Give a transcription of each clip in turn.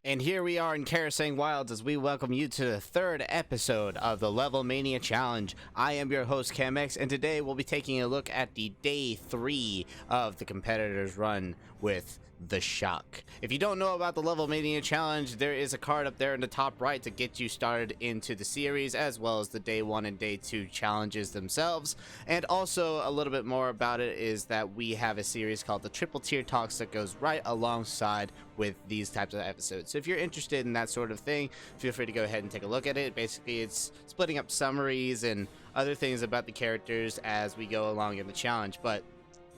And here we are in Karasang Wilds as we welcome you to the third episode of the LevelMania Challenge. I am your host Camixs, and today we'll be taking a look at the day 3 of the competitors run with the Shock. If you don't know about the LevelMania Challenge, there is a card up there in the top right to get you started into the series, as well as the day 1 and day 2 challenges themselves. And also a little bit more about it is that we have a series called the Triple Tier Talks that goes right alongside with these types of episodes. So if you're interested in that sort of thing, feel free to go ahead and take a look at it. Basically, it's splitting up summaries and other things about the characters as we go along in the challenge. But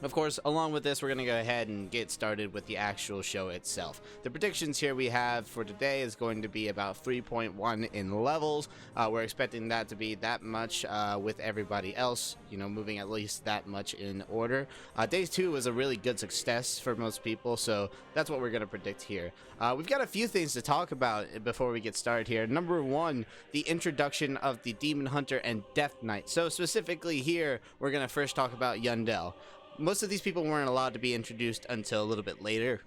of course, along with this, we're going to go ahead and get started with the actual show itself. The predictions here we have for today is going to be about 3.1 in levels. We're expecting that to be that much with everybody else, moving at least that much in order. Day 2 was a really good success for most people, so that's what we're going to predict here. We've got a few things to talk about before we get started here. Number 1, the introduction of the Demon Hunter and Death Knight. So specifically here, we're going to first talk about Yundel. Most of these people weren't allowed to be introduced until a little bit later,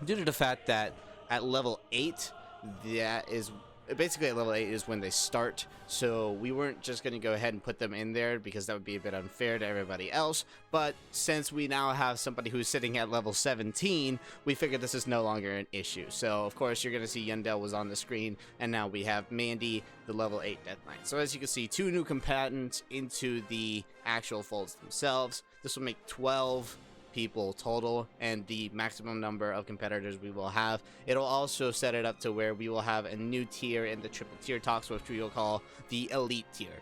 due to the fact that at level 8, that is basically at level 8 is when they start. So we weren't just going to go ahead and put them in there because that would be a bit unfair to everybody else. But since we now have somebody who's sitting at level 17, we figured this is no longer an issue. So of course you're going to see Yundel was on the screen, and now we have Maandy, the level 8 Death Knight. So as you can see, 2 new combatants into the actual folds themselves. This will make 12 people total, and the maximum number of competitors we will have. It'll also set it up to where we will have a new tier in the Triple Tier Talks, which we will call the Elite tier.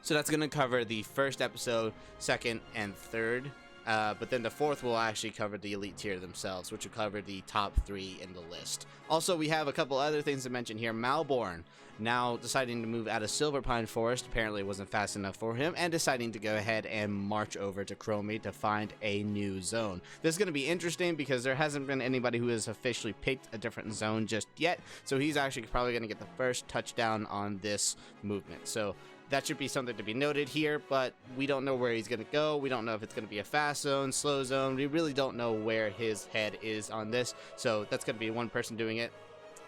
So that's going to cover the first episode, second, and third. But then the fourth will actually cover the Elite tier themselves, which will cover the top 3 in the list. Also, we have a couple other things to mention here. Malborn now deciding to move out of Silverpine Forest. Apparently it wasn't fast enough for him, and deciding to go ahead and march over to Chromie to find a new zone. This is going to be interesting because there hasn't been anybody who has officially picked a different zone just yet. So he's actually probably going to get the first touchdown on this movement. So that should be something to be noted here, but we don't know where he's going to go. We don't know if it's going to be a fast zone, slow zone. We really don't know where his head is on this, so that's going to be one person doing it.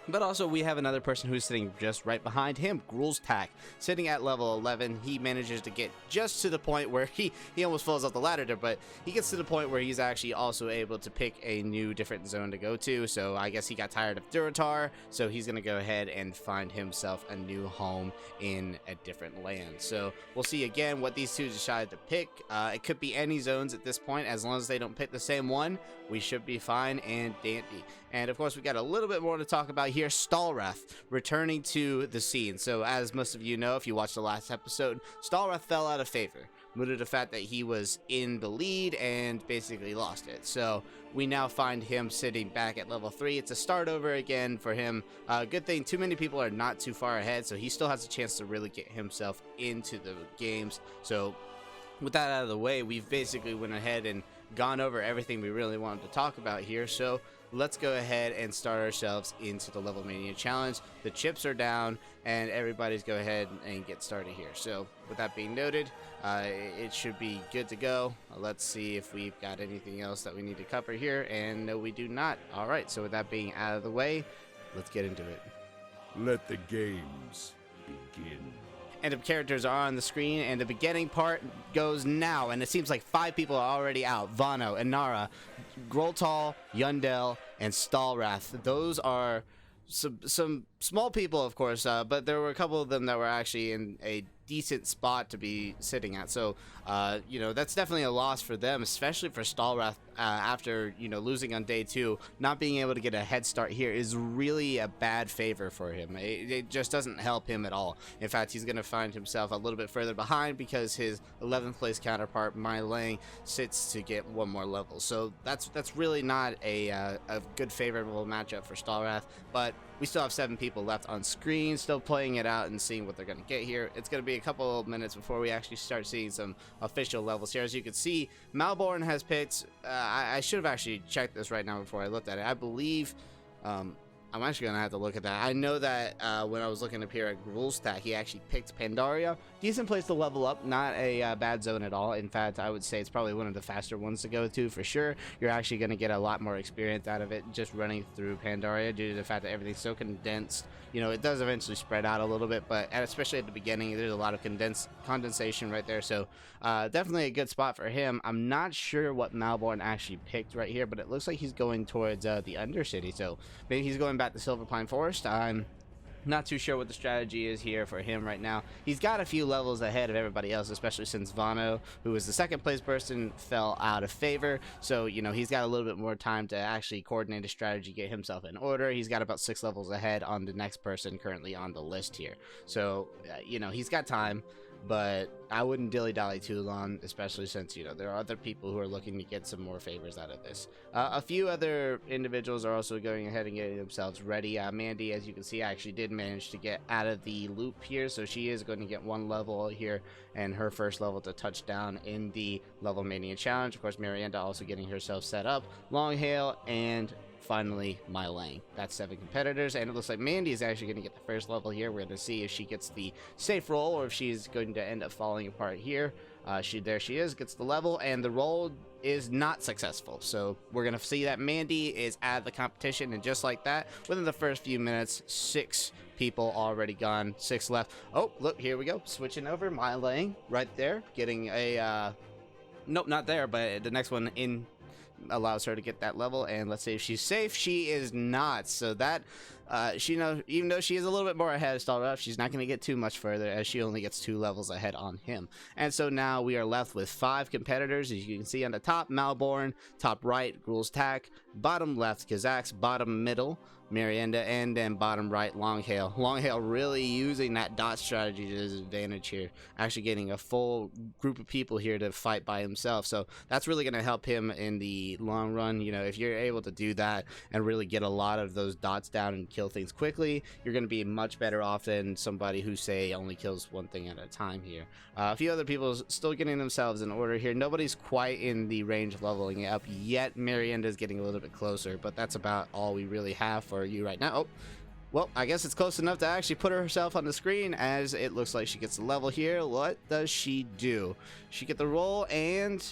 But also, we have another person who's sitting just right behind him, Gruulstak, sitting at level 11. He manages to get just to the point where he almost falls off the ladder there, but he gets to the point where he's actually also able to pick a new different zone to go to. So I guess he got tired of Durotar, so he's going to go ahead and find himself a new home in a different land. So we'll see again what these two decide to pick. It could be any zones at this point. As long as they don't pick the same one, we should be fine and dandy. And of course, we got a little bit more to talk about here. Stalrath returning to the scene. So as most of you know, if you watched the last episode, Stalrath fell out of favor due to the fact that he was in the lead and basically lost it. So we now find him sitting back at level 3. It's a start over again for him. Good thing too many people are not too far ahead, so he still has a chance to really get himself into the games. So with that out of the way, we've basically went ahead and gone over everything we really wanted to talk about here. So let's go ahead and start ourselves into the LevelMania Challenge. The chips are down, and everybody's go ahead and get started here. So with that being noted, it should be good to go. Let's see if we've got anything else that we need to cover here, and no, we do not. All right, so with that being out of the way, let's get into it. Let the games begin. And the characters are on the screen, and the beginning part goes now, and it seems like 5 people are already out. Vano, Inara, Groltal, Yundel, and Stalrath. Those are some small people, of course, but there were a couple of them that were actually in a decent spot to be sitting at. So that's definitely a loss for them, especially for Stalrath. After losing on day 2, not being able to get a head start here is really a bad favor for him. It just doesn't help him at all. In fact, he's going to find himself a little bit further behind because his 11th place counterpart Mai Lang sits to get 1 more level. So that's really not a good favorable matchup for Stalrath. But we still have 7 people left on screen, still playing it out and seeing what they're going to get here. It's going to be a couple of minutes before we actually start seeing some official levels here. As you can see, Malborn has picked, I should have actually checked this right now before I looked at it. I believe I'm actually gonna have to look at that. I know that when I was looking up here at Grulstat, he actually picked Pandaria. Decent place to level up, not a bad zone at all. In fact, I would say it's probably one of the faster ones to go to for sure. You're actually gonna get a lot more experience out of it just running through Pandaria due to the fact that everything's so condensed. You know, it does eventually spread out a little bit, but especially at the beginning, there's a lot of condensation right there. So definitely a good spot for him. I'm not sure what Malborn actually picked right here, but it looks like he's going towards the Undercity. So maybe he's going back to Silverpine Forest. I'm not too sure what the strategy is here for him right now. He's got a few levels ahead of everybody else, especially since Vano, who was the second place person, fell out of favor. So, you know, he's got a little bit more time to actually coordinate a strategy, get himself in order. He's got about 6 levels ahead on the next person currently on the list here. So, you know, he's got time. But I wouldn't dilly-dally too long, especially since, you know, there are other people who are looking to get some more favors out of this. A few other individuals are also going ahead and getting themselves ready. Maandy, as you can see, actually did manage to get out of the loop here, so she is going to get 1 level here and her first level to touch down in the LevelMania Challenge. Of course, Miranda also getting herself set up. Longhail and finally my lane. That's 7 competitors, and it looks like Maandy is actually going to get the first level here. We're going to see if she gets the safe roll or if she's going to end up falling apart here. There she is, gets the level, and the roll is not successful. So we're going to see that Maandy is out of the competition, and just like that, within the first few minutes, 6 people already gone, 6 left. Oh, look, here we go. Switching over, my lane right there, getting a nope, not there, but the next one in allows her to get that level. And let's see if she's safe. She is not. So that even though she is a little bit more ahead to start off, she's not going to get too much further, as she only gets 2 levels ahead on him. And so now we are left with 5 competitors. As you can see on the top, Malborn, top right, Grulstak, bottom left, Kazakhs, bottom middle, Miranda, and then bottom right, Longhail. Longhail really using that dot strategy to his advantage here, actually getting a full group of people here to fight by himself. So that's really going to help him in the long run. You know, if you're able to do that and really get a lot of those dots down and kill things quickly, you're going to be much better off than somebody who, say, only kills one thing at a time here. A few other people still getting themselves in order here. Nobody's quite in the range of leveling up yet. Miranda's getting a little bit closer, but that's about all we really have for you right now. Oh, well, I guess it's close enough to actually put herself on the screen, as it looks like she gets the level here. What does she do? She get the roll, and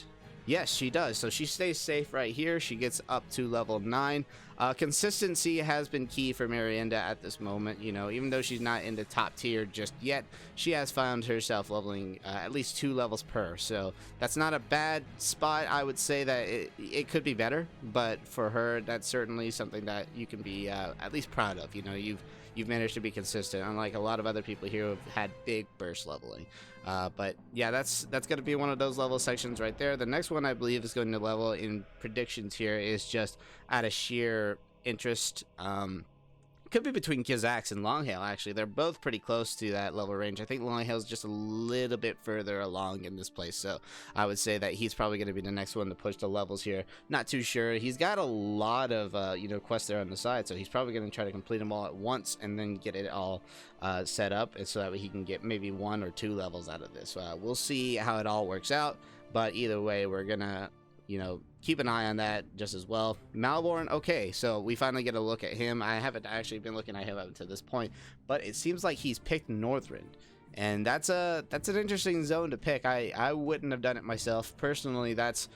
yes, she does. So she stays safe right here. She gets up to level 9. Consistency has been key for Miranda at this moment. You know, even though she's not in the top tier just yet, she has found herself leveling at least 2 levels per. So that's not a bad spot. I would say that it could be better, but for her, that's certainly something that you can be at least proud of. You know, you've managed to be consistent, unlike a lot of other people here who have had big burst leveling. But yeah, that's going to be one of those level sections right there. The next one I believe is going to level in predictions here is just out of sheer interest. Could be between Kazakhs and Longhail, actually. They're both pretty close to that level range. I think Longhail's just a little bit further along in this place, so I would say that he's probably going to be the next one to push the levels here. Not too sure. He's got a lot of quests there on the side, so he's probably going to try to complete them all at once and then get it all set up, and so that way he can get maybe 1 or 2 levels out of this. We'll see how it all works out, but either way, we're going to keep an eye on that just as well. Malborn, okay, so we finally get a look at him. I haven't actually been looking at him up to this point, but it seems like he's picked Northrend, and that's an interesting zone to pick. I wouldn't have done it myself personally. That's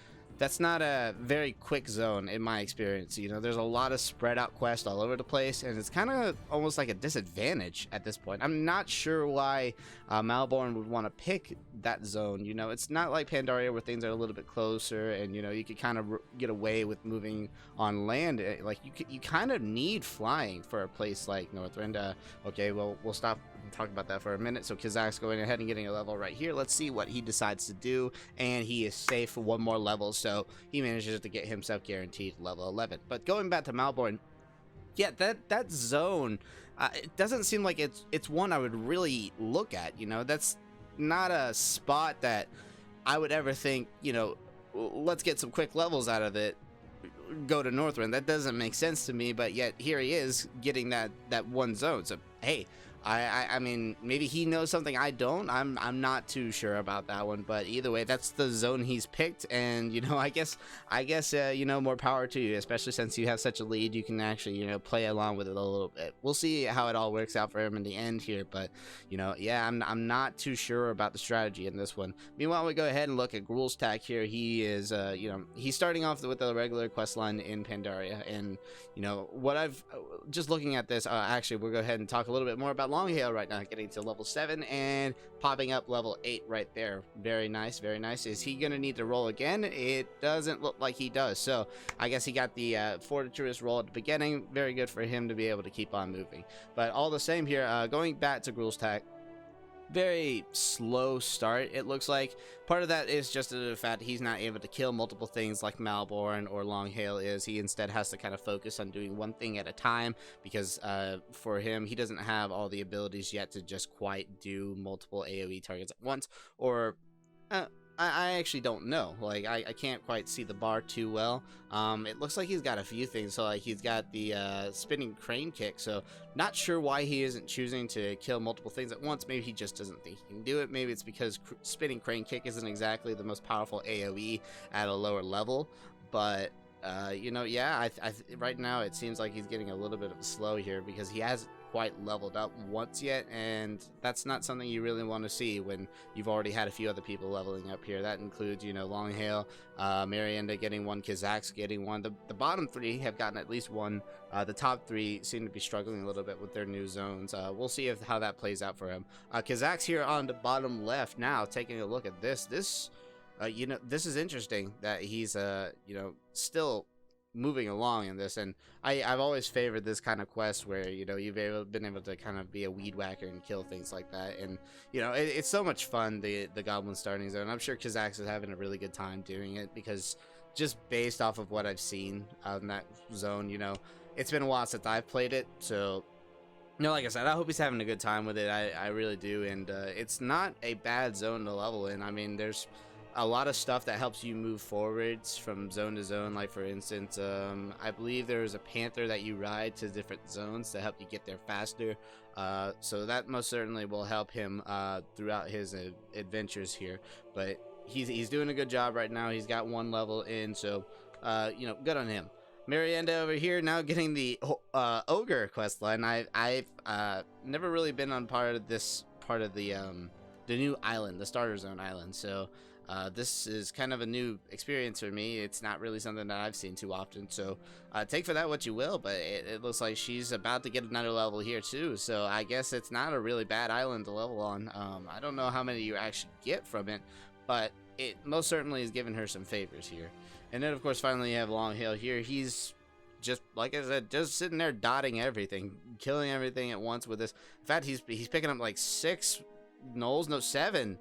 not a very quick zone in my experience. You know, there's a lot of spread out quests all over the place, and it's kind of almost like a disadvantage at this point. I'm not sure why Malborn would want to pick that zone. You know, it's not like Pandaria where things are a little bit closer, and you know, you could kind of get away with moving on land. Like you kind of need flying for a place like Northrend. Okay, well, we'll stop and talk about that for a minute. So Kazakh's going ahead and getting a level right here. Let's see what he decides to do, and he is safe for 1 more level, so he manages to get himself guaranteed level 11. But going back to Malborn, yeah, that zone, it doesn't seem like it's one I would really look at. You know, that's not a spot that I would ever think, you know, let's get some quick levels out of it, go to Northrend. That doesn't make sense to me, but yet here he is getting that one zone. So hey, I mean, maybe he knows something I don't. I'm not too sure about that one, but either way, that's the zone he's picked, and you know, I guess you know, more power to you, especially since you have such a lead. You can actually, you know, play along with it a little bit. We'll see how it all works out for him in the end here, but you know, yeah, I'm not too sure about the strategy in this one. Meanwhile, we go ahead and look at Gruul's Tack here. He is, you know, he's starting off with the regular quest line in Pandaria, and you know what I've just looking at this. Actually, we'll go ahead and talk a little bit more about Longhail right now, getting to level 7 and popping up level 8 right there. Very nice, very nice. Is he gonna need to roll again? It doesn't look like he does, so I guess he got the fortuitous roll at the beginning. Very good for him to be able to keep on moving. But all the same here, going back to Gruul's Tack, very slow start, it looks like. Part of that is just the fact he's not able to kill multiple things like Malborn or Longhail is. He instead has to kind of focus on doing one thing at a time, because for him, he doesn't have all the abilities yet to just quite do multiple AoE targets at once, or I actually don't know. Like, I can't quite see the bar too well. It looks like he's got a few things. So, like, he's got the spinning crane kick. So, not sure why he isn't choosing to kill multiple things at once. Maybe he just doesn't think he can do it. Maybe it's because spinning crane kick isn't exactly the most powerful AoE at a lower level. But, you know, yeah, right now it seems like he's getting a little bit of a slow here, because he hasn't quite leveled up once yet, and that's not something you really want to see when you've already had a few other people leveling up here. That includes, you know, Longhail, Marienda getting one, Camixs getting one. The bottom 3 have gotten at least one. The top 3 seem to be struggling a little bit with their new zones. We'll see how that plays out for him. Camixs here on the bottom left now, taking a look at this. You know, this is interesting that he's you know, still moving along in this, and I've always favored this kind of quest where, you know, you've been able to kind of be a weed whacker and kill things like that, and you know, it's so much fun, the goblin starting zone. I'm sure Camixs is having a really good time doing it, because just based off of what I've seen in that zone, you know, it's been a while since I've played it, so no, like I said, I hope he's having a good time with it. I really do, and it's not a bad zone to level in. I mean, there's a lot of stuff that helps you move forwards from zone to zone. Like, for instance, I believe there's a panther that you ride to different zones to help you get there faster. So that most certainly will help him throughout his adventures here. But he's doing a good job right now. He's got 1 level in, so you know, good on him. Marienda over here now getting the ogre quest line. I've never really been on part of the new island, the starter zone island, so this is kind of a new experience for me. It's not really something that I've seen too often, so take for that what you will, but it looks like she's about to get another level here too, so I guess it's not a really bad island to level on. I don't know how many you actually get from it, but it most certainly is giving her some favors here. And then, of course, finally you have Longhail here. He's just, like I said, just sitting there dotting everything, killing everything at once with this. In fact, he's picking up like 6 gnolls, no, 7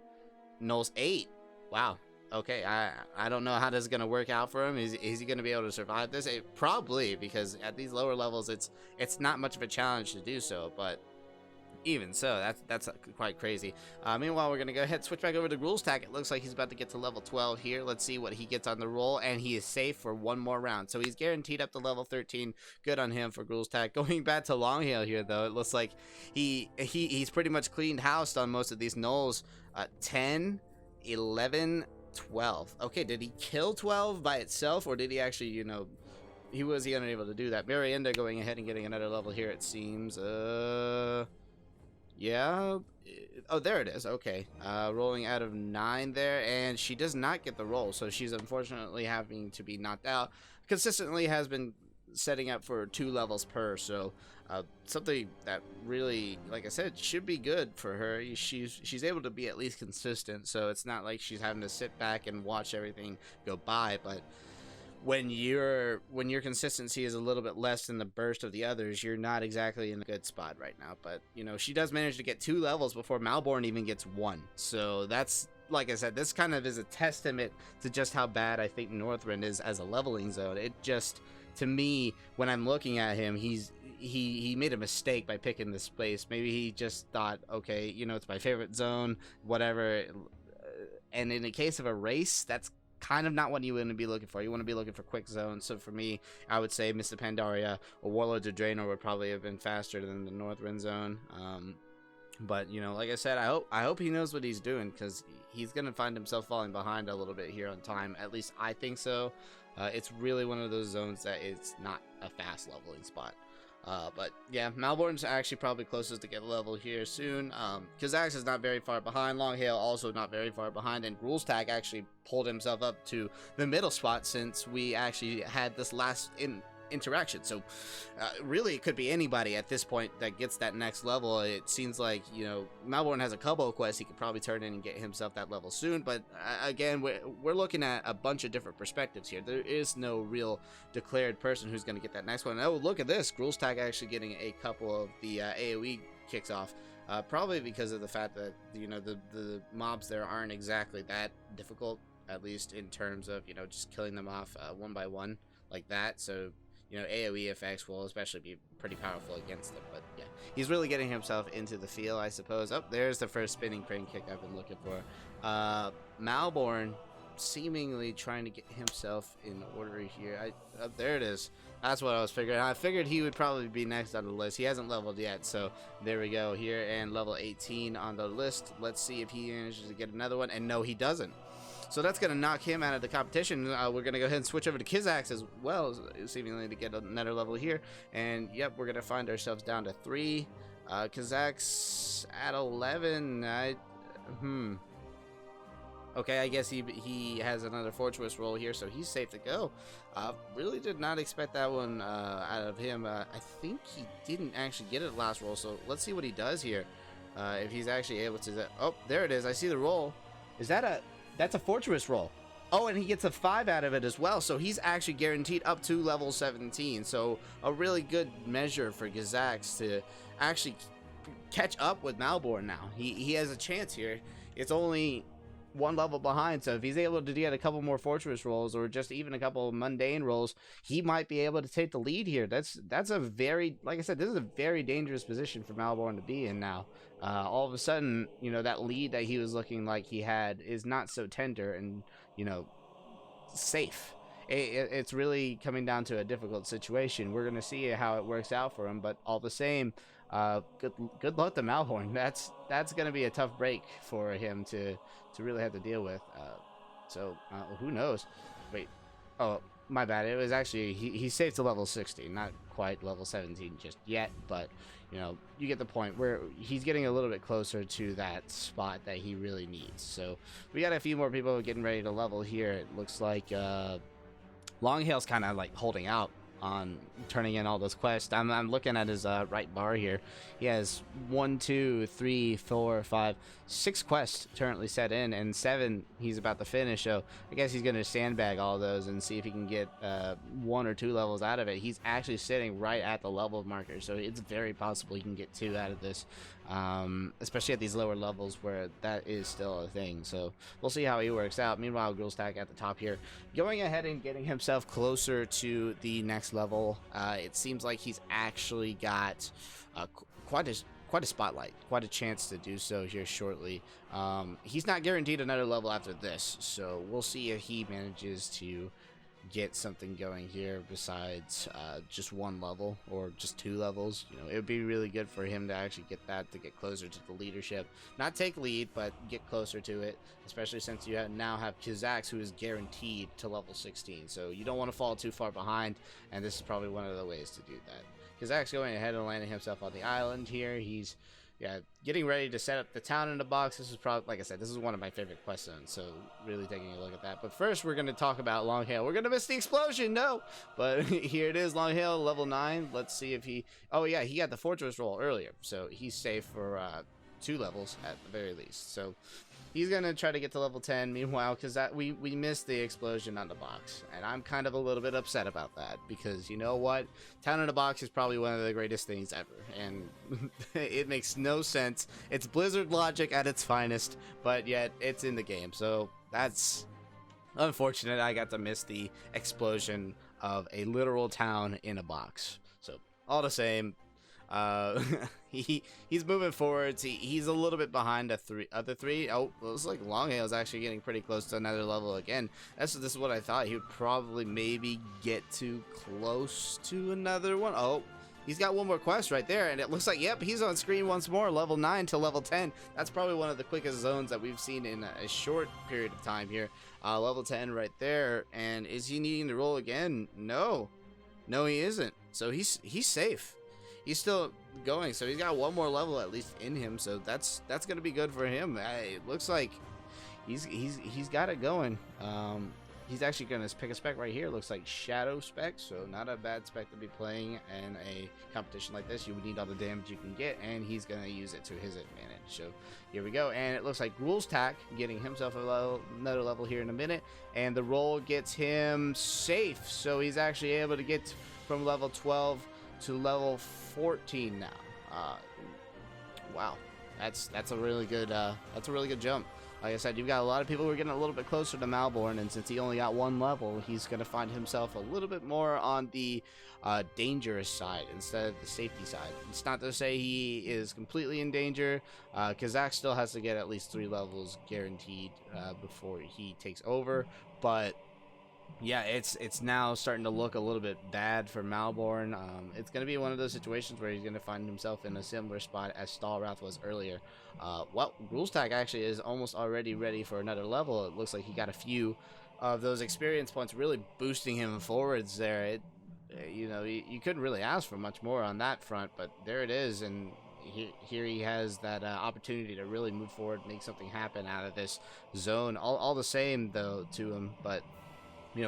gnolls, 8. Wow. Okay, I don't know how this is going to work out for him. Is he going to be able to survive this? Probably, because at these lower levels, it's not much of a challenge to do so, but even so, that's quite crazy. Meanwhile, we're going to go ahead and switch back over to Gruul's Tack. It looks like he's about to get to level 12 here. Let's see what he gets on the roll, and he is safe for 1 more round. So he's guaranteed up to level 13. Good on him for Gruul's Tack. Going back to Longhail here, though, it looks like he's pretty much cleaned house on most of these gnolls. 10, 11, 12. Okay, did he kill 12 by itself, or did he actually, you know, he unable to do that? Marienda going ahead and getting another level here, it seems. Yeah. Oh, there it is. Okay. Rolling out of 9 there, and she does not get the roll, so she's unfortunately having to be knocked out. Consistently has been setting up for 2 levels per, so something that really, like I said, should be good for her. She's able to be at least consistent, so it's not like she's having to sit back and watch everything go by, but when your consistency is a little bit less than the burst of the others, you're not exactly in a good spot right now. But you know, she does manage to get 2 levels before Malborn even gets 1. So that's, like I said, this kind of is a testament to just how bad I think Northrend is as a leveling zone. It just, to me, when I'm looking at him, he made a mistake by picking this place. Maybe he just thought, okay, you know, it's my favorite zone, whatever. And in the case of a race, that's kind of not what you want to be looking for. You want to be looking for quick zones. So for me, I would say Mr. Pandaria or Warlords of Draenor would probably have been faster than the Northrend zone. But you know, like I said, I hope he knows what he's doing, because he's gonna find himself falling behind a little bit here on time. At least I think so. It's really one of those zones that it's not a fast leveling spot. But yeah, Malborn's actually probably closest to get level here soon. Camixs is not very far behind. Longhail also not very far behind, and Gruelstag actually pulled himself up to the middle spot since we actually had this last interaction. So really it could be anybody at this point that gets that next level. It seems like, you know, Malborn has a couple of quests he could probably turn in and get himself that level soon, but again, we're looking at a bunch of different perspectives here. There is no real declared person who's going to get that next one. Oh, look at this, Gruelstag actually getting a couple of the AoE kicks off, probably because of the fact that, you know, the mobs there aren't exactly that difficult, at least in terms of, you know, just killing them off one by one like that. So you know, AoE effects will especially be pretty powerful against them. But yeah, he's really getting himself into the field, I suppose. Oh, there's the first spinning crane kick I've been looking for. Malborn seemingly trying to get himself in order here. There it is. That's what I was figuring. I figured he would probably be next on the list. He hasn't leveled yet, so there we go here, and level 18 on the list. Let's see if he manages to get another one, and no, he doesn't. So that's going to knock him out of the competition. We're going to go ahead and switch over to Camixs as well, seemingly to get another level here. And yep, we're going to find ourselves down to 3. Camixs at 11. Okay, I guess he has another fortress roll here, so he's safe to go. Really did not expect that one out of him. I think he didn't actually get it last roll, so let's see what he does here. If he's actually able to... Oh, there it is. I see the roll. Is that a... That's a fortress roll. Oh, and he gets a 5 out of it as well, so he's actually guaranteed up to level 17. So a really good measure for Camixs to actually catch up with Malborn now. He has a chance here. It's only one level behind, so if he's able to get a couple more fortress rolls or just even a couple of mundane rolls, he might be able to take the lead here. That's a very, like I said, this is a very dangerous position for Malborn to be in now. All of a sudden, you know, that lead that he was looking like he had is not so tender and, you know, safe. It's really coming down to a difficult situation. We're going to see how it works out for him, but all the same, good luck to Malborn. That's going to be a tough break for him to really have to deal with. So who knows? Wait, oh, my bad. It was actually, he's safe to level 60, not quite level 17 just yet, but you know, you get the point where he's getting a little bit closer to that spot that he really needs. So we got a few more people getting ready to level here. It looks like Longhail's kind of like holding out on turning in all those quests. I'm looking at his right bar here. He has 1, 2, 3, 4, 5, 6 quests currently set in, and 7 he's about to finish. So I guess he's gonna sandbag all those and see if he can get 1 or 2 levels out of it. He's actually sitting right at the level marker, so it's very possible he can get 2 out of this, especially at these lower levels where that is still a thing. So we'll see how he works out. Meanwhile, Gruelstag at the top here, going ahead and getting himself closer to the next level. It seems like he's actually got quite a spotlight, quite a chance to do so here shortly. He's not guaranteed another level after this, so we'll see if he manages to get something going here besides just 1 level or just 2 levels. You know, it would be really good for him to actually get that, to get closer to the leadership, not take lead, but get closer to it, especially since you now have Camixs, who is guaranteed to level 16. So you don't want to fall too far behind, and this is probably one of the ways to do that. Camixs going ahead and landing himself on the island here. He's getting ready to set up the town in the box. This is probably, like I said, this is one of my favorite quest zones, so really taking a look at that. But first, we're going to talk about Longhail. We're going to miss the explosion, no! But here it is, Longhail, level 9. Let's see if he... Oh, yeah, he got the fortress roll earlier, so he's safe for 2 levels at the very least. So he's going to try to get to level 10. Meanwhile, because we missed the explosion on the box, and I'm kind of a little bit upset about that, because you know what? Town in a box is probably one of the greatest things ever, and it makes no sense. It's Blizzard logic at its finest, but yet it's in the game, so that's unfortunate. I got to miss the explosion of a literal town in a box. So all the same, he's moving forwards. He's a little bit behind the other 3. Oh, it looks like Longhail's actually getting pretty close to another level again. This is what I thought. He would probably maybe get too close to another one. Oh, he's got one more quest right there, and it looks like, yep, he's on screen once more, level 9 to level 10. That's probably one of the quickest zones that we've seen in a short period of time here. Level 10 right there, and is he needing to roll again? No, he isn't. So he's safe. He's still going, so he's got one more level at least in him, so that's gonna be good for him. It looks like he's got it going. He's actually going to pick a spec right here. Looks like Shadow spec, so not a bad spec to be playing in a competition like this. You would need all the damage you can get, and he's going to use it to his advantage. So here we go, and it looks like Rules Tack getting himself another level here in a minute, and the roll gets him safe. So he's actually able to get from level 12 to level 14 now. Wow, that's a really good jump. Like I said, you've got a lot of people who are getting a little bit closer to Malborn, and since he only got one level, he's going to find himself a little bit more on the dangerous side instead of the safety side. It's not to say he is completely in danger. Kazak still has to get at least 3 levels guaranteed before he takes over, but yeah, it's now starting to look a little bit bad for Malborn. It's going to be one of those situations where he's going to find himself in a similar spot as Stalwrath was earlier. Well, Rules Tag actually is almost already ready for another level. It looks like he got a few of those experience points really boosting him forwards there. You couldn't really ask for much more on that front, but there it is, and here he has that opportunity to really move forward, make something happen out of this zone. All the same, though, to him, but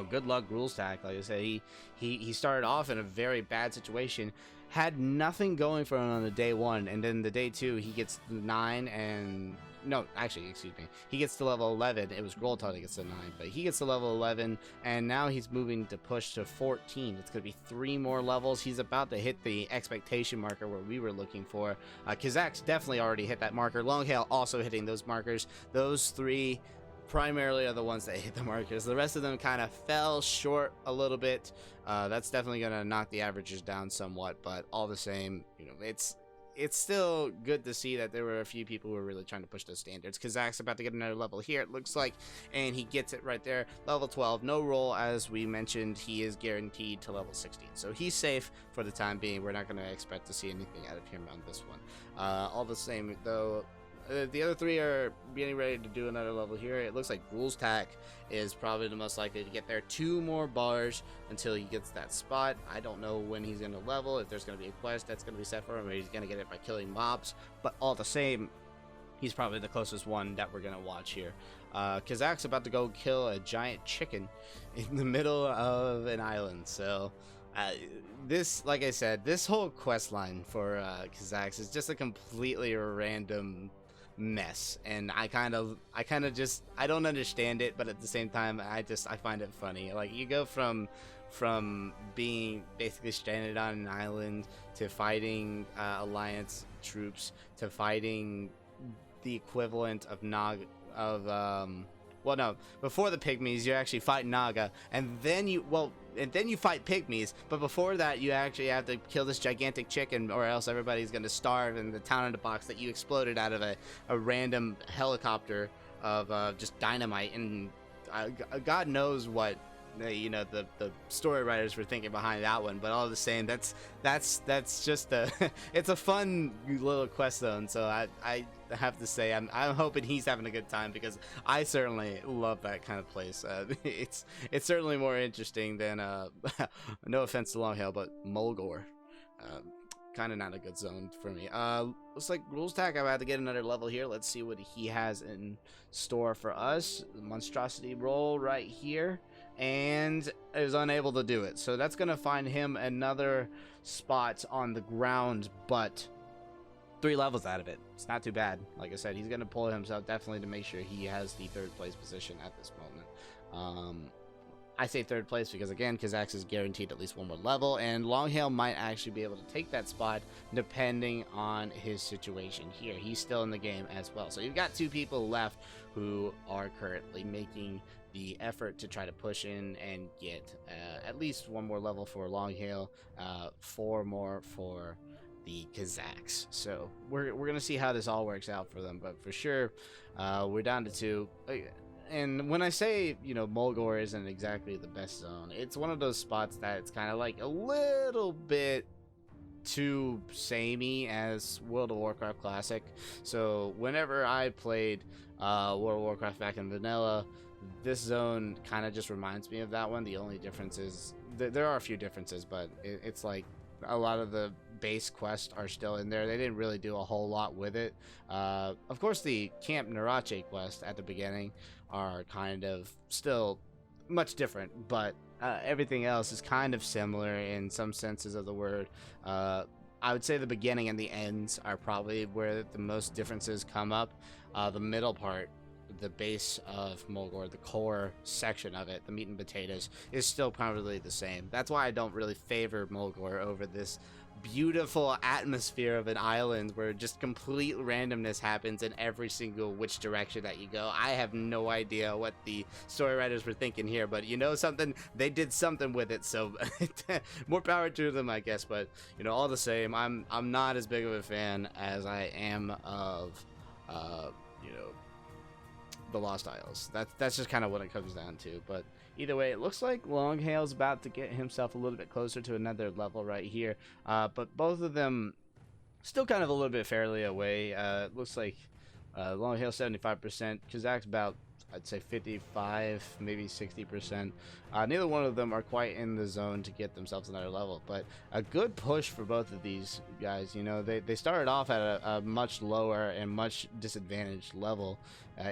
good luck, Rules Tack. Like I said, he started off in a very bad situation, had nothing going for him on the day 1, and then the day 2 he gets 9 and no, actually, excuse me, he gets to level 11. It was Groltar that gets to 9, but he gets to level 11, and now he's moving to push to 14. It's gonna be 3 more levels. He's about to hit the expectation marker where we were looking for. Kazak's definitely already hit that marker. Longhail also hitting those markers. Those 3 primarily are the ones that hit the markers. The rest of them kind of fell short a little bit. That's definitely going to knock the averages down somewhat, but all the same, it's still good to see that there were a few people who were really trying to push those standards. Kazak's about to get another level here, it looks like, and he gets it right there. Level 12, no roll, as we mentioned. He is guaranteed to level 16, so he's safe for the time being. We're not going to expect to see anything out of him on this one. All the same, though, the other 3 are getting ready to do another level here. It looks like Rules Tack is probably the most likely to get there. 2 more bars until he gets that spot. I don't know when he's going to level, if there's going to be a quest that's going to be set for him, or he's going to get it by killing mobs. But all the same, he's probably the closest one that we're going to watch here. Kazak's about to go kill a giant chicken in the middle of an island. So this, like I said, this whole quest line for Kazak's is just a completely random mess, and I kind of just, I don't understand it, but at the same time I find it funny. Like, you go from being basically stranded on an island to fighting Alliance troops to fighting the equivalent of well, no, before the pygmies you actually fight Naga, and then you fight pygmies, but before that you actually have to kill this gigantic chicken, or else everybody's going to starve in the town in the box that you exploded out of a random helicopter of just dynamite. And God knows what the story writers were thinking behind that one, but all the same, that's just it's a fun little quest zone. So I have to say I'm hoping he's having a good time, because I certainly love that kind of place. It's certainly more interesting than no offense to Longhail, but Mulgore. Kind of not a good zone for me. Looks like Rules Tack about to get another level here. Let's see what he has in store for us. Monstrosity roll right here, and is unable to do it. So that's going to find him another spot on the ground, but 3 levels out of it. It's not too bad. Like I said, he's going to pull himself definitely to make sure he has the 3rd place position at this moment. I say 3rd place because, again, Kazak's is guaranteed at least 1 more level, and Longhail might actually be able to take that spot depending on his situation here. He's still in the game as well. So you've got 2 people left who are currently making the effort to try to push in and get at least 1 more level for Longhail, 4 more for the Kazak's. So we're gonna see how this all works out for them, but for sure we're down to 2. And when I say, Mulgore isn't exactly the best zone, it's one of those spots that it's kind of like a little bit too samey as World of Warcraft Classic. So whenever I played World of Warcraft back in vanilla, this zone kind of just reminds me of that one. The only difference is there are a few differences, but it's like a lot of the base quests are still in there. They didn't really do a whole lot with it. Of course, the Camp Narache quest at the beginning are kind of still much different, but everything else is kind of similar in some senses of the word. I would say the beginning and the ends are probably where the most differences come up. The middle part, the base of Mulgore, the core section of it, the meat and potatoes, is still probably the same. That's why I don't really favor Mulgore over this beautiful atmosphere of an island where just complete randomness happens in every single which direction that you go. I have no idea what the story writers were thinking here, but you know something, they did something with it, so more power to them, I guess. But you know, all the same, I'm not as big of a fan as I am of you know, the Lost Isles. That's just kind of what it comes down to. But either way, it looks like Longhail's about to get himself a little bit closer to another level right here. But both of them still kind of a little bit fairly away. It looks like Longhail 75%, Kazak's about, I'd say 55, maybe 60%. Neither one of them are quite in the zone to get themselves another level, but a good push for both of these guys. You know, they started off at a much lower and much disadvantaged level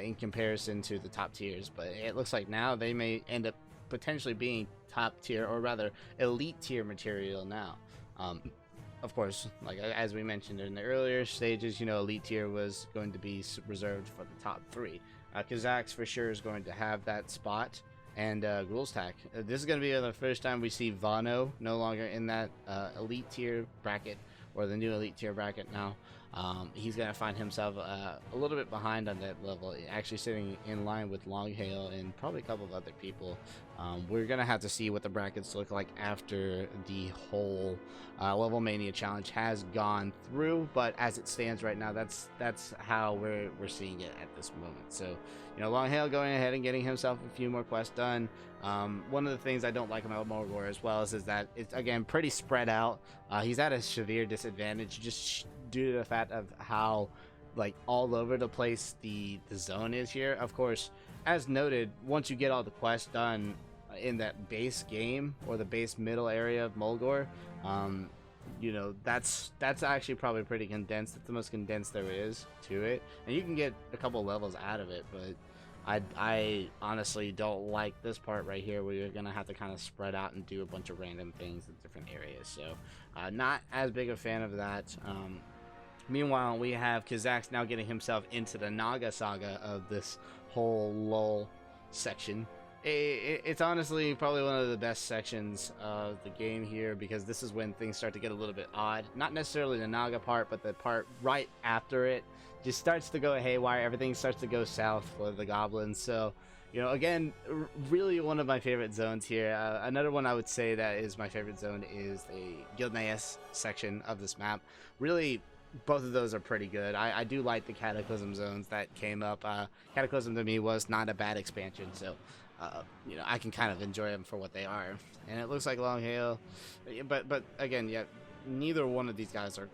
in comparison to the top tiers, but it looks like now they may end up potentially being top tier, or rather elite tier material now. Of course, like as we mentioned in the earlier stages, you know, elite tier was going to be reserved for the top 3. Kazak's for sure is going to have that spot, and Grulstak. This is going to be the first time we see Vano no longer in that elite tier bracket, or the new elite tier bracket now. He's going to find himself a little bit behind on that level, actually sitting in line with Longhail and probably a couple of other people. We're going to have to see what the brackets look like after the whole LevelMania challenge has gone through, but as it stands right now, that's how we're seeing it at this moment. So, you know, Longhail going ahead and getting himself a few more quests done. One of the things I don't like about Mulgore as well is that it's, again, pretty spread out. He's at a severe disadvantage just due to the fact of how, like, all over the place the zone is here. Of course, as noted, once you get all the quests done in that base game, or the base middle area of Mulgore, you know, that's actually probably pretty condensed. It's the most condensed there is to it, and you can get a couple levels out of it, but I honestly don't like this part right here where you're gonna have to kind of spread out and do a bunch of random things in different areas. So not as big a fan of that. Meanwhile, we have Kazak's now getting himself into the Naga saga of this whole lull section. It's honestly probably one of the best sections of the game here, because this is when things start to get a little bit odd. Not necessarily the Naga part, but the part right after it just starts to go haywire. Everything starts to go south for the goblins. So, you know, again, really one of my favorite zones here. Another one I would say that is my favorite zone is the Gilneas section of this map. Really, both of those are pretty good. I do like the Cataclysm zones that came up. Cataclysm to me was not a bad expansion, so you know, I can kind of enjoy them for what they are. And it looks like Longhail, but again, yeah, neither one of these guys are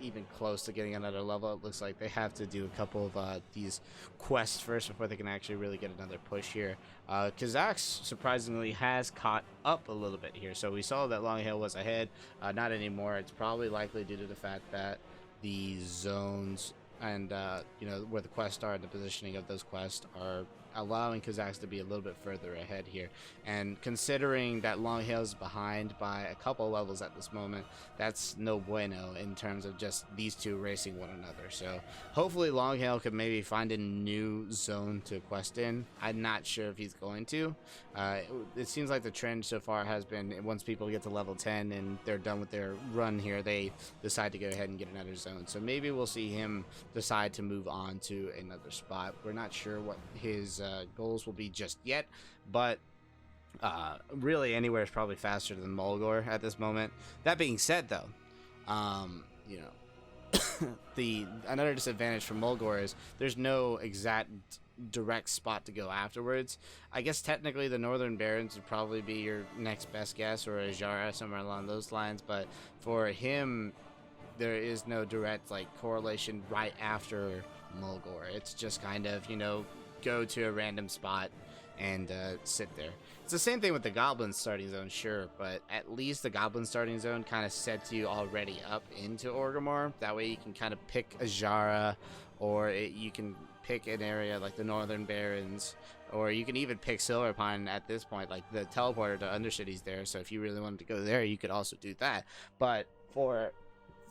even close to getting another level. It looks like they have to do a couple of these quests first before they can actually really get another push here. Kazak's surprisingly has caught up a little bit here, so we saw that Longhail was ahead. Not anymore. It's probably likely due to the fact that the zones and you know, where the quests are and the positioning of those quests are allowing Kazak's to be a little bit further ahead here. And considering that Longhail's behind by a couple levels at this moment, that's no bueno in terms of just these two racing one another. So hopefully Longhail could maybe find a new zone to quest in. I'm not sure if he's going to. It seems like the trend so far has been once people get to level 10 and they're done with their run here, they decide to go ahead and get another zone. So maybe we'll see him decide to move on to another spot. We're not sure what his goals will be just yet, but really anywhere is probably faster than Mulgore at this moment. That being said, though, you know, another disadvantage for Mulgore is there's no exact direct spot to go afterwards. I guess technically the Northern Barrens would probably be your next best guess, or a Jara, somewhere along those lines, but for him, there is no direct like correlation right after Mulgore. It's just kind of, you know, go to a random spot and sit there. It's the same thing with the Goblin starting zone, sure, but at least the Goblin starting zone kind of sets you already up into Orgrimmar. That way you can kind of pick a Jara, or you can pick an area like the Northern Barrens, or you can even pick Silverpine at this point. Like the teleporter to Undercity's there, so if you really wanted to go there, you could also do that. But for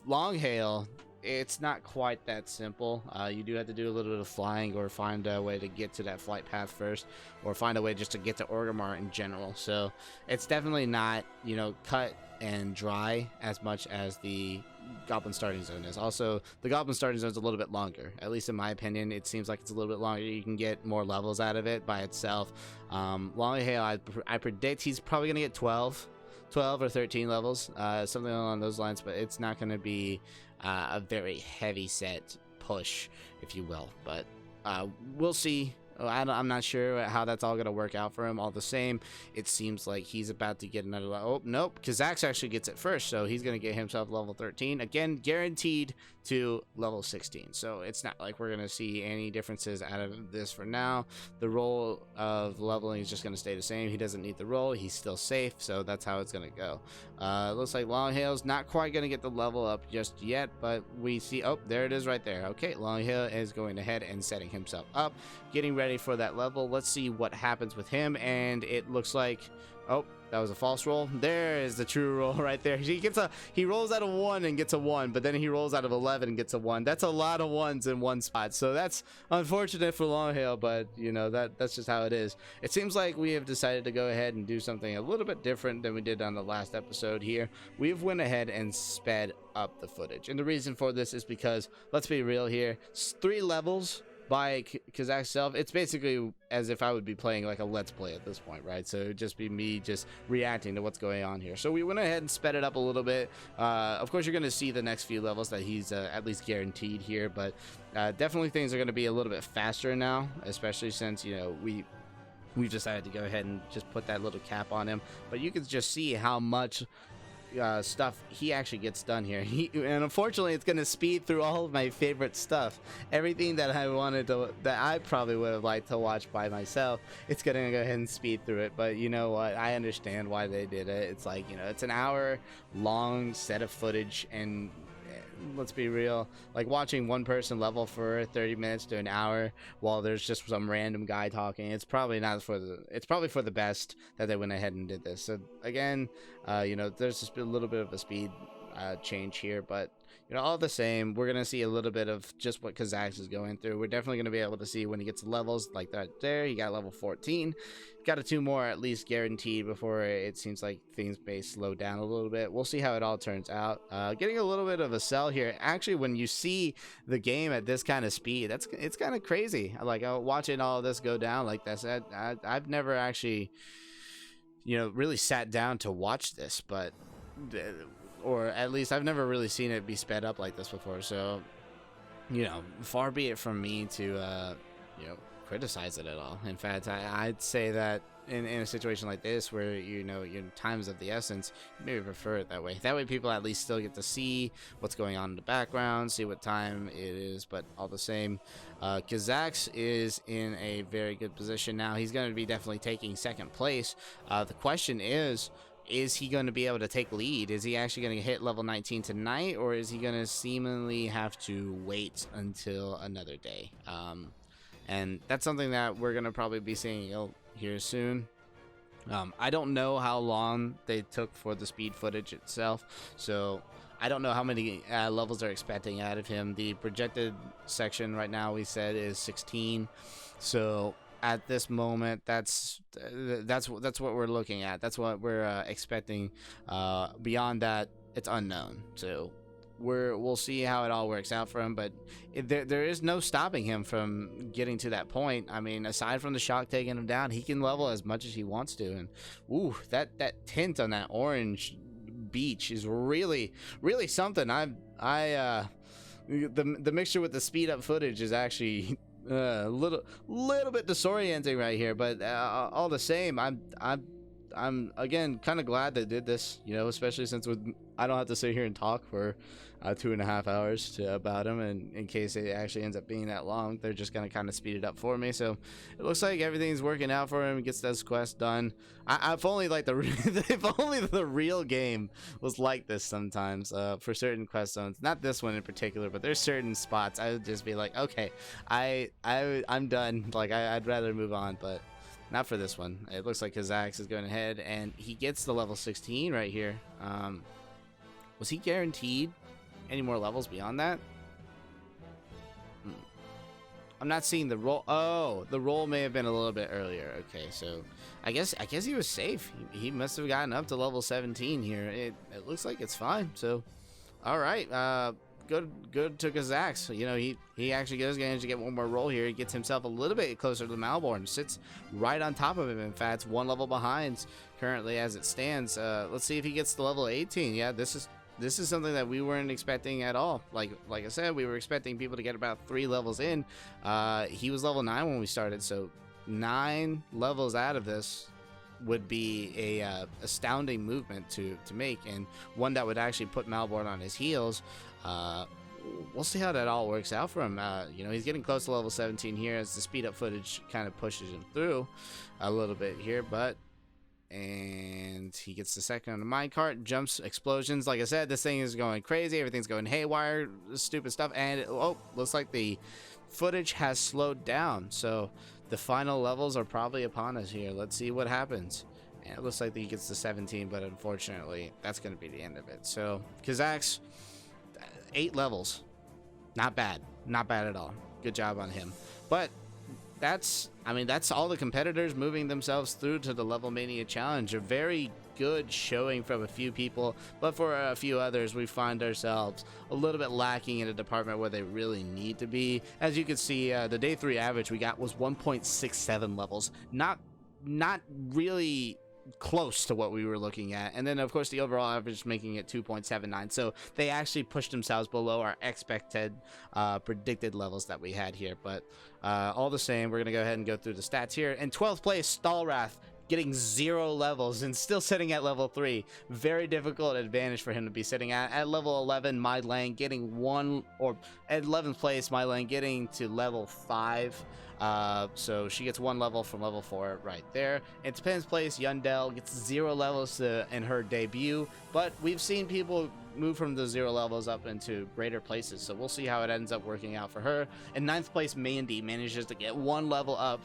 Longhail, it's not quite that simple. You do have to do a little bit of flying, or find a way to get to that flight path first, or find a way just to get to Orgrimmar in general. So it's definitely not, you know, cut and dry as much as the Goblin starting zone is. Also, the Goblin starting zone is a little bit longer. At least in my opinion, it seems like it's a little bit longer. You can get more levels out of it by itself. Longhail, I predict he's probably going to get 12 or 13 levels, something along those lines, but it's not going to be a very heavy set push, if you will. But we'll see. I'm not sure how that's all going to work out for him. All the same, it seems like he's about to get another level. Oh, nope. Kazax actually gets it first, so he's going to get himself level 13. Again, guaranteed to level 16. So it's not like we're going to see any differences out of this for now. The role of leveling is just going to stay the same. He doesn't need the role. He's still safe, so that's how it's going to go. Looks like Longhail's not quite going to get the level up just yet, but we see, oh, there it is right there. Okay, Longhail is going ahead and setting himself up, getting ready for that level. Let's see what happens with him, and it looks like, oh, that was a false roll. There is the true roll right there. He rolls out of 1 and gets a 1, but then he rolls out of 11 and gets a 1. That's a lot of 1s in one spot, so that's unfortunate for Longhail, but you know, that's just how it is. It seems like we have decided to go ahead and do something a little bit different than we did on the last episode here. We've went ahead and sped up the footage, and the reason for this is because, let's be real here, 3 levels by Kazakh's self, it's basically as if I would be playing like a let's play at this point, right? So it'd just be me just reacting to what's going on here. So we went ahead and sped it up a little bit. Of course, you're going to see the next few levels that he's at least guaranteed here, but definitely things are going to be a little bit faster now, especially since, you know, we've decided to go ahead and just put that little cap on him. But you can just see how much stuff he actually gets done here. And unfortunately, it's going to speed through all of my favorite stuff. Everything that I wanted to, that I probably would have liked to watch by myself, it's going to go ahead and speed through it. But you know what? I understand why they did it. It's like, you know, it's an hour long set of footage, and let's be real, like watching one person level for 30 minutes to an hour while there's just some random guy talking, it's probably for the best that they went ahead and did this. So again, you know, there's just a little bit of a speed change here, but you know, all the same, we're gonna see a little bit of just what Kazakhs is going through. We're definitely gonna be able to see when he gets levels like that. There, he got level 14, got a 2 more at least guaranteed before it seems like things may slow down a little bit. We'll see how it all turns out. Getting a little bit of a sell here. Actually, when you see the game at this kind of speed, it's kind of crazy. Like watching all of this go down like this. I've never actually, you know, really sat down to watch this, but or at least I've never really seen it be sped up like this before. So, you know, far be it from me to, you know, criticize it at all. In fact, I'd say that in a situation like this where, you know, your time is of the essence, maybe prefer it that way. That way people at least still get to see what's going on in the background, see what time it is, but all the same, Kazakhs is in a very good position now. He's going to be definitely taking second place. The question is he going to be able to take lead? Is he actually going to hit level 19 tonight, or is he going to seemingly have to wait until another day? And that's something that we're going to probably be seeing here soon. I don't know how long they took for the speed footage itself, so I don't know how many levels they're expecting out of him. The projected section right now, we said, is 16, so at this moment, that's what we're looking at. That's what we're expecting. Beyond that, it's unknown. So we'll see how it all works out for him. But there is no stopping him from getting to that point. I mean, aside from the shock taking him down, he can level as much as he wants to. And ooh, that tint on that orange beach is really something. The mixture with the speed up footage is actually little bit disorienting right here, but all the same, I'm again kind of glad they did this, you know, especially since I don't have to sit here and talk for 2.5 hours about him, and in case it actually ends up being that long, they're just gonna kind of speed it up for me. So it looks like everything's working out for him. He gets this quest done. If only like if only the real game was like this sometimes for certain quest zones. Not this one in particular, but there's certain spots I would just be like, okay, I'm done. Like I'd rather move on, but not for this one. It looks like Camixs is going ahead, and he gets the level 16 right here. Was he guaranteed any more levels beyond that? I'm not seeing the roll. Oh, the roll may have been a little bit earlier. Okay, so I guess he was safe. He must have gotten up to level 17 here. It looks like it's fine. So, all right. Good to Camixs. You know, he actually does manage to get one more roll here. He gets himself a little bit closer to Malborn. Sits right on top of him. In fact, one level behind currently as it stands. Let's see if he gets to level 18. Yeah, this is something that we weren't expecting at all. Like I said, we were expecting people to get about 3 levels in. He was level 9 when we started, so 9 levels out of this would be a astounding movement to make, and one that would actually put Malborn on his heels. We'll see how that all works out for him. You know, he's getting close to level 17 here as the speed up footage kind of pushes him through a little bit here, and he gets the second on the minecart, jumps, explosions. Like I said, this thing is going crazy. Everything's going haywire, stupid stuff. And looks like the footage has slowed down. So the final levels are probably upon us here. Let's see what happens. And it looks like he gets to 17, but unfortunately, that's going to be the end of it. So Camixs, 8 levels. Not bad. Not bad at all. Good job on him. But that's all the competitors moving themselves through to the LevelMania Challenge. A very good showing from a few people, but for a few others, we find ourselves a little bit lacking in a department where they really need to be. As you can see, the day 3 average we got was 1.67 levels. Not really close to what we were looking at, and then of course the overall average making it 2.79, so they actually pushed themselves below our expected predicted levels that we had here. But all the same, we're gonna go ahead and go through the stats here. In 12th place, Stalwrath getting 0 levels and still sitting at level 3. Very difficult advantage for him to be sitting at level 11. My Lang getting 1, or at 11th place, My Lang getting to level 5. So she gets 1 level from level 4 right there. In 10th place, Yundel gets 0 levels in her debut, but we've seen people move from the 0 levels up into greater places, so we'll see how it ends up working out for her. In 9th place, Maandy manages to get 1 level up,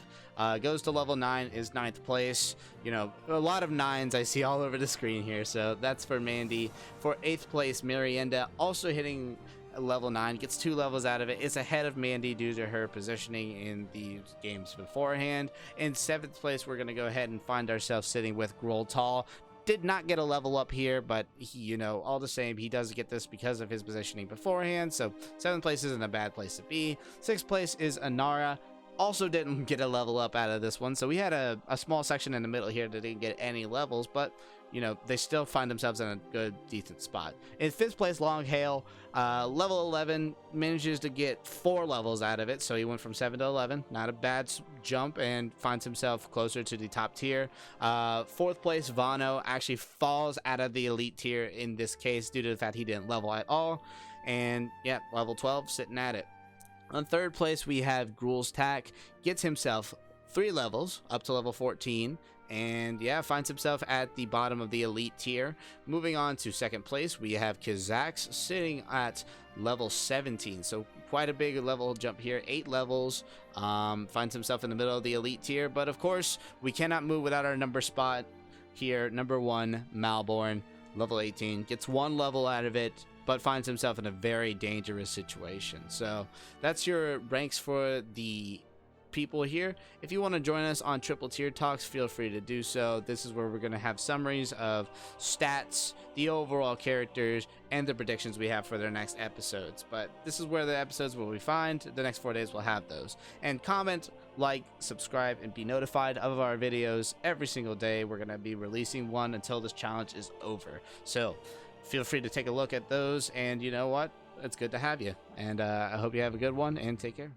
goes to level 9, is 9th place. You know, a lot of 9s I see all over the screen here, so that's for Maandy. For 8th place, Marienda also hitting level 9, gets 2 levels out of it. It's ahead of Maandy due to her positioning in the games beforehand. In 7th place, we're going to go ahead and find ourselves sitting with Groltal. Did not get a level up here, but he, you know, all the same, he does get this because of his positioning beforehand, so 7th place isn't a bad place to be. 6th place is Anara. Also didn't get a level up out of this one, so we had a small section in the middle here that didn't get any levels, but you know, they still find themselves in a good, decent spot. In 5th place, Long Hail, level 11, manages to get 4 levels out of it, so he went from 7 to 11. Not a bad jump, and finds himself closer to the top tier. 4th place, Vano, actually falls out of the elite tier in this case due to the fact he didn't level at all. And yeah, level 12, sitting at it. On 3rd place, we have Gruel's Tack, gets himself 3 levels up to level 14. And yeah, finds himself at the bottom of the elite tier. Moving on to 2nd place, we have Camixs sitting at level 17. So quite a big level jump here, 8 levels. Finds himself in the middle of the elite tier. But of course, we cannot move without our number spot here. Number 1, Malborn, level 18. Gets 1 level out of it, but finds himself in a very dangerous situation. So that's your ranks for the people here. If you want to join us on Triple Tier Talks, feel free to do so. This is where we're going to have summaries of stats, the overall characters, and the predictions we have for their next episodes. But this is where the episodes will be found. The next 4 days we'll have those. And comment, like, subscribe, and be notified of our videos every single day. We're going to be releasing one until this challenge is over. So feel free to take a look at those, and you know what? It's good to have you. And I hope you have a good one, and take care.